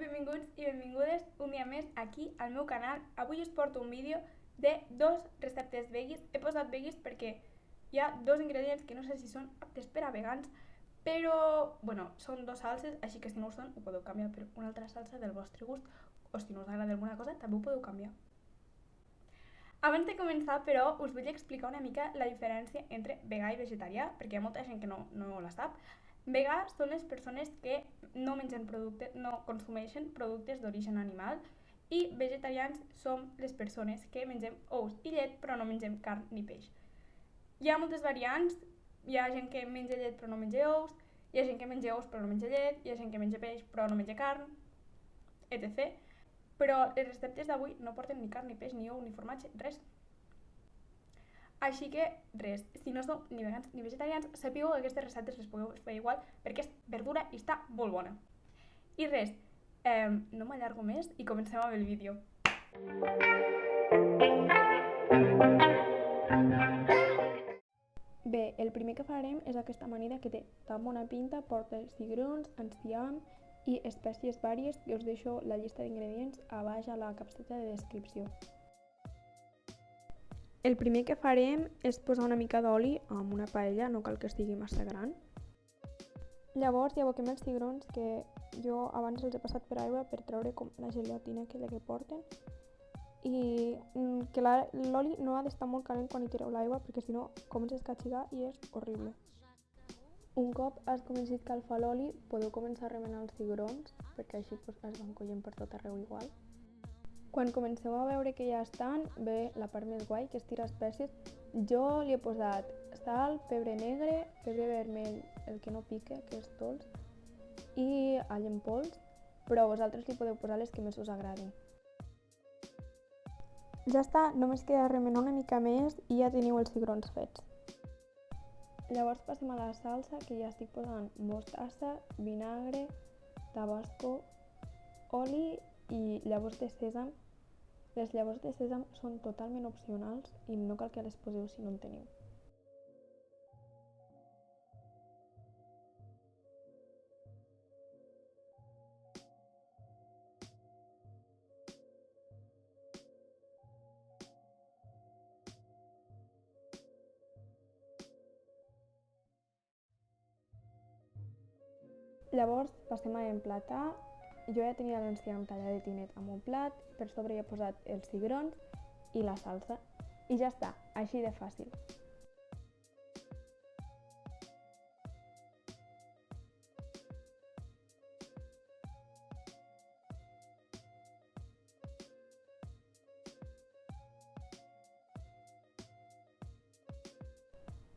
benvinguts i benvingudes un dia més aquí al meu canal. Avui us porto un vídeo de dos receptes veggies. He posat veggies perquè hi ha dos ingredients que no sé si són aptes per a vegans, però, bueno, són dos salses, així que si no ho són ho podeu canviar per una altra salsa del vostre gust, o si no us agrada alguna cosa també ho podeu canviar. Abans de començar, però, us vull explicar una mica la diferència entre vegà i vegetarià, perquè hi ha molta gent que no la sap. Vegà són les persones que no consumeixen productes d'origen animal, i vegetarians som les persones que mengem ous i llet però no mengem carn ni peix. Hi ha moltes variants, hi ha gent que menja llet però no menja ous, hi ha gent que menja ous però no menja llet, hi ha gent que menja peix però no menja carn, etc. Però les receptes d'avui no porten ni carn, ni peix, ni ou, ni formatge, res. Així que res, si no sou ni vegans ni vegetarians, sapigueu que aquestes receptes les podeu fer igual perquè és verdura i està molt bona. I res, no m'allargo més i comencem amb el vídeo. Bé, el primer que farem és aquesta amanida que té tan bona pinta, porta cigrons, enciam i espècies vàries, i us deixo la llista d'ingredients a baix a la capseta de descripció. El primer que farem és posar una mica d'oli en una paella, no cal que estigui massa gran. Llavors hi aboquem els cigrons, que jo abans els he passat per aigua per treure com la gelatina aquella que porten, i que l'oli no ha d'estar molt calent quan hi tireu l'aigua perquè si no comença a escatxigar i és horrible. Un cop has començat a escalfar l'oli, podeu començar a remenar els cigrons perquè així es van collint per tot arreu igual. Quan comenceu a veure que ja estan, ve la part més guai, que és tirar espècies. Jo li he posat sal, pebre negre, pebre vermell, el que no pica, que és dolç, i all en pols, però vosaltres li podeu posar les que més us agradin. Ja està, només queda remenar una mica més i ja teniu els cigrons fets. Llavors passem a la salsa, que ja estic posant mostassa, vinagre, tabasco, oli i llavors de sèsam. Les llavors de sèsam són totalment opcionals i no cal que les poseu si no en teniu. Llavors passem a emplatar. Jo ja tenia l'enciam talladetinet en un plat, per sobre he posat els cigrons i la salsa. I ja està, així de fàcil.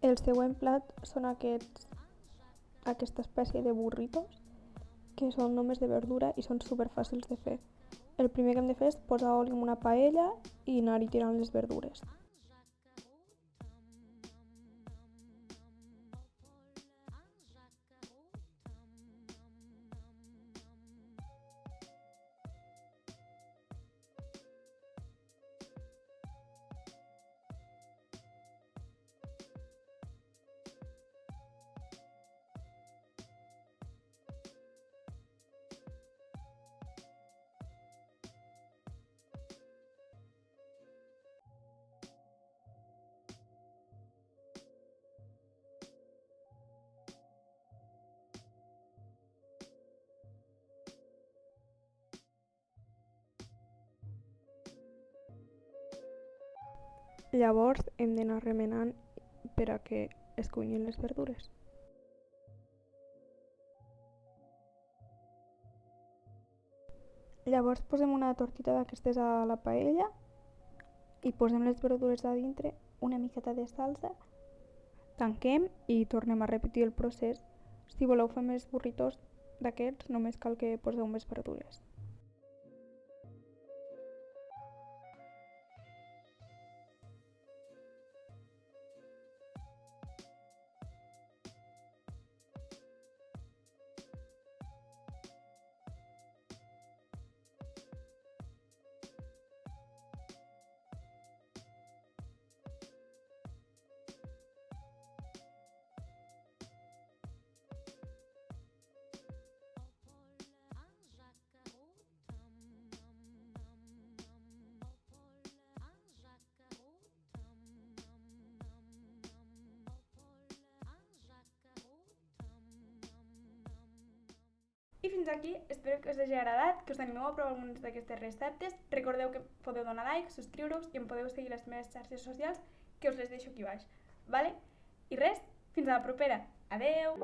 El següent plat són aquesta espècie de burritos, que són només de verdura i són superfàcils de fer. El primer que hem de fer és posar oli en una paella i anar-hi tirant les verdures. Llavors hem d'anar remenant per a que es cuinin les verdures. Llavors posem una tortita d'aquestes a la paella i posem les verdures a dintre, una miqueta de salsa, tanquem i tornem a repetir el procés. Si voleu fer més burritos d'aquests, només cal que poseu més verdures. fins aquí, espero que us hagi agradat, que us animeu a provar algunes d'aquestes receptes. Recordeu que podeu donar like, subscriure-us i em podeu seguir a les meves xarxes socials, que us les deixo aquí baix. Vale? I res, fins a la propera. Adeu!